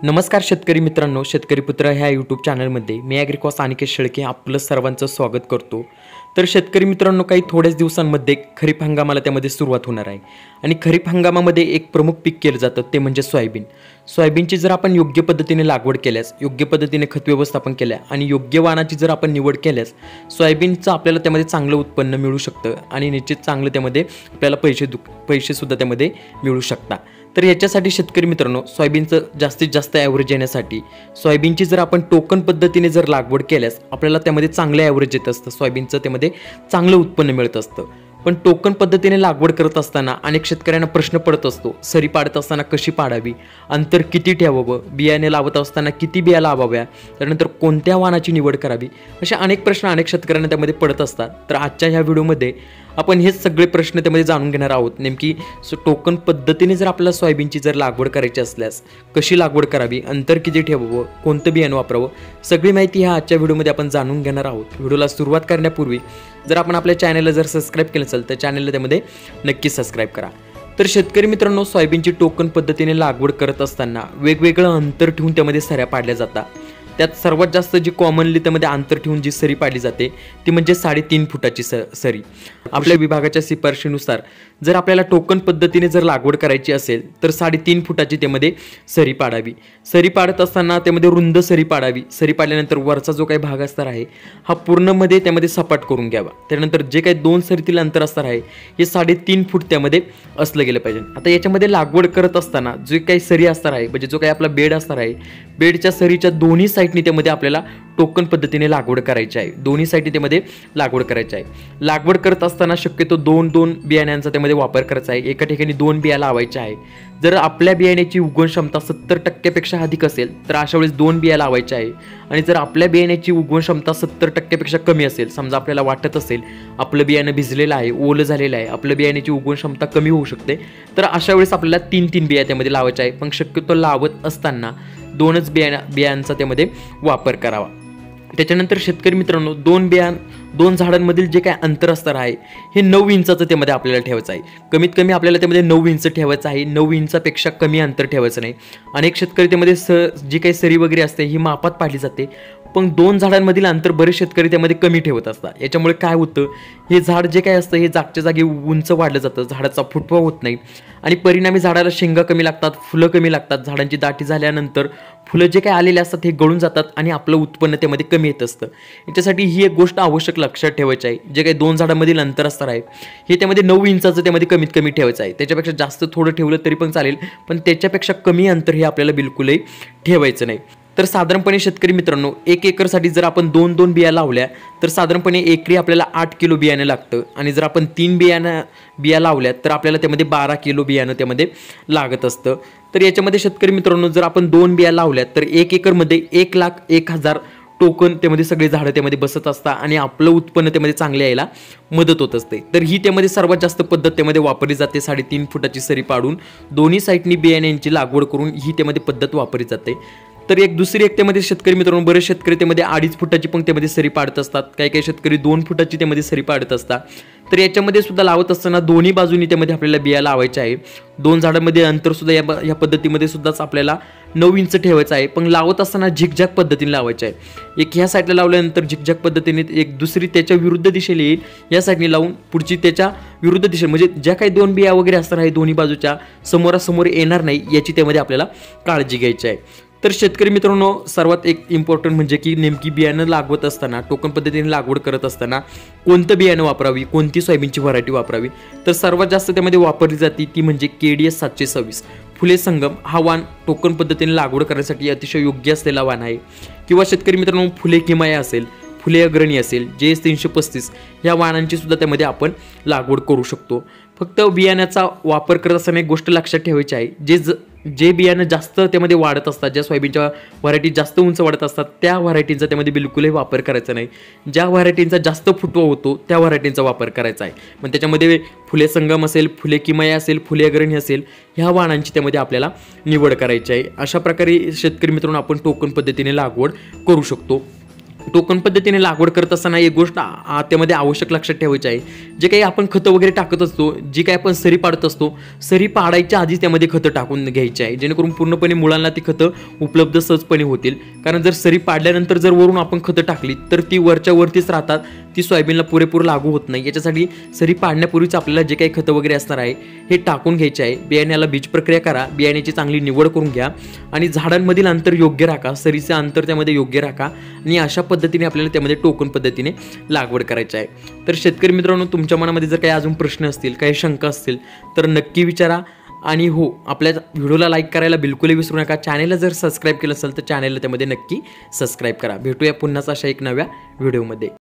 नमस्कार शेतकरी मित्रांनो, शेतकरी पुत्र ह्या यूट्यूब चॅनलमध्ये मी ॲग्रिकॉस अनिकेत शेळके आपलं सर्वांचं स्वागत करतो। तर शेतकरी मित्रांनो, काही थोड्याच दिवसांमध्ये खरीप हंगामाला त्यामध्ये सुरुवात होणार आहे आणि खरीप हंगामामध्ये एक प्रमुख पीक केलं जातं ते म्हणजे सोयाबीन। सोयाबीनची जर आपण योग्य पद्धतीने लागवड केल्यास, योग्य पद्धतीने खत व्यवस्थापन केल्या आणि योग्य वाणाची जर आपण निवड केल्यास सोयाबीनचं आपल्याला त्यामध्ये चांगलं उत्पन्न मिळू शकतं आणि निश्चित चांगलं त्यामध्ये आपल्याला पैसे सुद्धा त्यामध्ये मिळू शकतात। तर याच्यासाठी शेतकरी मित्रांनो, सोयाबीनचं जास्तीत जास्त ॲव्हरेज येण्यासाठी सोयाबीनची जर आपण टोकन पद्धतीने जर लागवड केल्यास आपल्याला त्यामध्ये चांगलं ॲव्हरेज येत असतं, सोयाबीनचं त्यामध्ये चांगलं उत्पन्न मिळत असतं। पण टोकन पद्धतीने लागवड करत असताना अनेक शेतकऱ्यांना प्रश्न पडत असतो, सरी पाडत असताना कशी पाडावी, अंतर किती ठेवावं, बियाणे लावत असताना किती बिया लावाव्या, त्यानंतर कोणत्या वाणाची निवड करावी, असे अनेक प्रश्न अनेक शेतकऱ्यांना त्यामध्ये पडत असतात। तर आजच्या ह्या व्हिडिओमध्ये आपण हेच सगळे प्रश्न त्यामध्ये जाणून घेणार आहोत। नेमकी टोकन पद्धतीने जर आपल्याला सोयाबीनची जर लागवड करायची असल्यास कशी लागवड करावी, अंतर किती ठेवावं, कोणतं बियाणं वापरावं, सगळी माहिती ह्या आजच्या व्हिडिओमध्ये आपण जाणून घेणार आहोत। व्हिडिओला सुरुवात करण्यापूर्वी जर आपण आपल्या चॅनलला जर सबस्क्राईब केलं असेल तर चॅनलला त्यामध्ये नक्की सबस्क्राईब करा। तर शेतकरी मित्रांनो, सोयाबीनची टोकन पद्धतीने लागवड करत असताना वेगवेगळं अंतर ठेवून त्यामध्ये सऱ्या पाडल्या जातात। त्यात सर्वात जास्त जी कॉमनली त्यामध्ये अंतर ठेवून जी सरी पाडली जाते ती म्हणजे 3.5 फुटाची सरी। आपल्या विभागाच्या शिफारशीनुसार जर आपल्याला टोकन पद्धतीने जर लागवड करायची असेल तर 3.5 फुटाची त्यामध्ये सरी पाडावी। सरी पाडत असताना त्यामध्ये रुंद सरी पाडावी। सरी पाडल्यानंतर वरचा जो काही भाग असणार आहे हा पूर्णमध्ये त्यामध्ये सपाट करून घ्यावा। त्यानंतर जे काही 2 सरीतील अंतर असणार आहे हे 3.5 फूट त्यामध्ये असलं गेलं पाहिजे। आता याच्यामध्ये लागवड करत असताना जे काही सरी असणार आहे, म्हणजे जो काही आपला बेड असणार आहे, बेडच्या सरीच्या दोन्ही साईडनी त्यामध्ये आपल्याला टोकन पद्धतीने लागवड करायची आहे। दोन्ही साईडनी त्यामध्ये लागवड करायची आहे। लागवड करत असताना शक्यतो 2-2 बियाण्यांचा त्यामध्ये वापर करायचा आहे। एका ठिकाणी 2 बिया लावायच्या आहे। जर आपल्या बियाण्याची उगवण क्षमता 70% अधिक असेल तर अशा वेळेस 2 बिया लावायच्या आहे आणि जर आपल्या बियाण्याची उगवण क्षमता 70% कमी असेल, समजा आपल्याला वाटत असेल आपलं बियाणं भिजलेलं आहे, ओलं झालेलं आहे, आपल्या बियाण्याची उगवण क्षमता कमी होऊ शकते, तर अशा वेळेस आपल्याला 3-3 बिया त्यामध्ये लावायच्या आहे। पण शक्यतो लावत असताना 2च बियांचा त्यामध्ये वापर करावा। त्याच्यानंतर शेतकरी मित्रांनो, 2 झाडांमधील जे काही अंतर असणार आहे हे 9 इंचाचं त्यामध्ये आपल्याला ठेवायचं आहे। कमीत कमी आपल्याला त्यामध्ये 9 इंच ठेवायचं आहे। 9 इंचापेक्षा कमी अंतर ठेवायचं नाही। अनेक शेतकरी त्यामध्ये जी काही सरी वगैरे असते ही मापात पाडली जाते, पण 2 झाडांमधील अंतर बरेच शेतकरी त्यामध्ये कमी ठेवत असतात। याच्यामुळे काय होतं, हे झाड जे काही असतं हे जागच्या जागी उंच वाढलं जातं, झाडाचा फुटवा होत नाही आणि परिणामी झाडाला शेंगा कमी लागतात, फुलं कमी लागतात। झाडांची दाटी झाल्यानंतर फुलं जे काही आलेले असतात हे गळून जातात आणि आपलं उत्पन्न त्यामध्ये कमी येत असतं। याच्यासाठी ही एक गोष्ट आवश्यक लक्षात ठेवायची आहे। जे काही 2 झाडांमधील अंतर असणार आहे हे त्यामध्ये 9 इंचाचं त्यामध्ये कमीत कमी ठेवायचं आहे। त्याच्यापेक्षा जास्त थोडं ठेवलं तरी पण चालेल, पण त्याच्यापेक्षा कमी अंतर हे आपल्याला बिलकुलही ठेवायचं नाही। तर साधारणपणे शेतकरी मित्रांनो, 1 एकरसाठी जर आपण 2-2 बिया लावल्या तर साधारणपणे एकरी आपल्याला 8 किलो बियाणं लागतं आणि जर आपण 3 बिया लावल्या तर आपल्याला त्यामध्ये 12 किलो बियाणं त्यामध्ये लागत असतं। तर याच्यामध्ये शेतकरी मित्रांनो, जर आपण 2 बिया लावल्या तर 1 एकरमध्ये 1,01,000 टोकन त्यामध्ये सगळे झाडं त्यामध्ये बसत असतात आणि आपलं उत्पन्न त्यामध्ये चांगले यायला मदत होत असते। तर ही त्यामध्ये सर्वात जास्त पद्धत त्यामध्ये वापरली जाते। 3.5 फुटाची सरी पाडून दोन्ही साईडनी बियाण्यांची लागवड करून ही त्यामध्ये पद्धत वापरली जाते। तर दुसरी त्यामध्ये शेतकरी मित्रांनो, बरेच शेतकरी त्यामध्ये 2.5 फुटाची पण त्यामध्ये सरी पाडत असतात, काही शेतकरी 2 फुटाची त्यामध्ये सरी पाडत असतात। तर याच्यामध्ये सुद्धा लावत असताना दोन्ही बाजूनी त्यामध्ये आपल्याला बिया लावायच्या आहे। 2 झाडांमध्ये अंतर सुद्धा या पद्धतीमध्ये सुद्धाच आपल्याला 9 इंच ठेवायचं आहे, पण लावत असताना झिकझॅक पद्धतीने लावायचं आहे। एक ह्या साईडला लावल्यानंतर झिकझॅक पद्धतीने एक दुसरी त्याच्या विरुद्ध दिशेला येईल, या साईडने लावून पुढची त्याच्या विरुद्ध दिशेला, म्हणजे ज्या काही 2 बिया वगैरे असणार आहे दोन्ही बाजूच्या समोरासमोर येणार नाही याची त्यामध्ये आपल्याला काळजी घ्यायची आहे। तर शेतकरी मित्रांनो, सर्वात एक इम्पॉर्टंट म्हणजे की नेमकी बियाणं लागवत असताना, टोकन पद्धतीने लागवड करत असताना कोणतं बियाणं वापरावी, कोणती सोयाबीनची व्हरायटी वापरावी, तर सर्वात जास्त त्यामध्ये वापरली जाते ती म्हणजे KDS 726 फुले संगम। हा वाण टोकन पद्धतीने लागवड करण्यासाठी अतिशय योग्य असलेला वाण आहे। किंवा शेतकरी मित्रांनो, फुले किमया असेल, फुले अग्रणी असेल, JS 335 या वाणांची सुद्धा त्यामध्ये आपण लागवड करू शकतो। फक्त बियाण्याचा वापर करत असताना एक गोष्ट लक्षात ठेवायची आहे, जे बियाणं जास्त त्यामध्ये वाढत असतात, ज्या सोयाबीनच्या व्हरायटी जास्त उंच वाढत असतात त्या व्हरायटींचा त्यामध्ये बिलकुलही वापर करायचा नाही। ज्या व्हरायटींचा जास्त फुटवा होतो त्या व्हरायटींचा वापर करायचा आहे। मग त्याच्यामध्ये फुले संगम असेल, फुले किमया असेल, फुले अग्रणी असेल, ह्या वाणांची त्यामध्ये आपल्याला निवड करायची आहे। अशा प्रकारे शेतकरी मित्रांनो आपण टोकन पद्धतीने लागवड करू शकतो। टोकन पद्धतीने लागवड करत असताना एक गोष्ट त्यामध्ये आवश्यक लक्षात ठेवायची आहे, जे काही आपण खतं वगैरे टाकत असतो, जी काही आपण सरी पाडत असतो, सरी पाडायच्या आधीच त्यामध्ये खतं टाकून घ्यायची आहे, जेणेकरून पूर्णपणे मुळांना ती खतं उपलब्ध सहजपणे होतील. कारण जर सरी पाडल्यानंतर जर वरून आपण खतं टाकली तर ती वरच्या वरतीच राहतात, ती सोयाबीनला पुरेपूर लागू होत नाही. याच्यासाठी सरी पाडण्यापूर्वीच आपल्याला जे काही खतं वगैरे असणार आहे हे टाकून घ्यायचे आहे. बियाण्याला बीज प्रक्रिया करा, बियाण्याची चांगली निवड करून घ्या आणि झाडांमधील अंतर योग्य राखा, सरीचे अंतर त्यामध्ये योग्य राखा आणि अशा पद्धतीने आपल्याला त्यामध्ये टोकन पद्धतीने लागवड करायची आहे. तर शेतकरी मित्रांनो, तुमच्या मनामध्ये जर काही अजून प्रश्न असतील, काही शंका असतील तर नक्की विचारा. आणि हो, आपल्या व्हिडिओला लाईक करायला बिलकुलही विसरू नका. चॅनेलला जर सबस्क्राईब केलं असेल तर चॅनेलला त्यामध्ये नक्की सबस्क्राईब करा. भेटूया पुन्हाच अशा एक नव्या व्हिडिओमध्ये.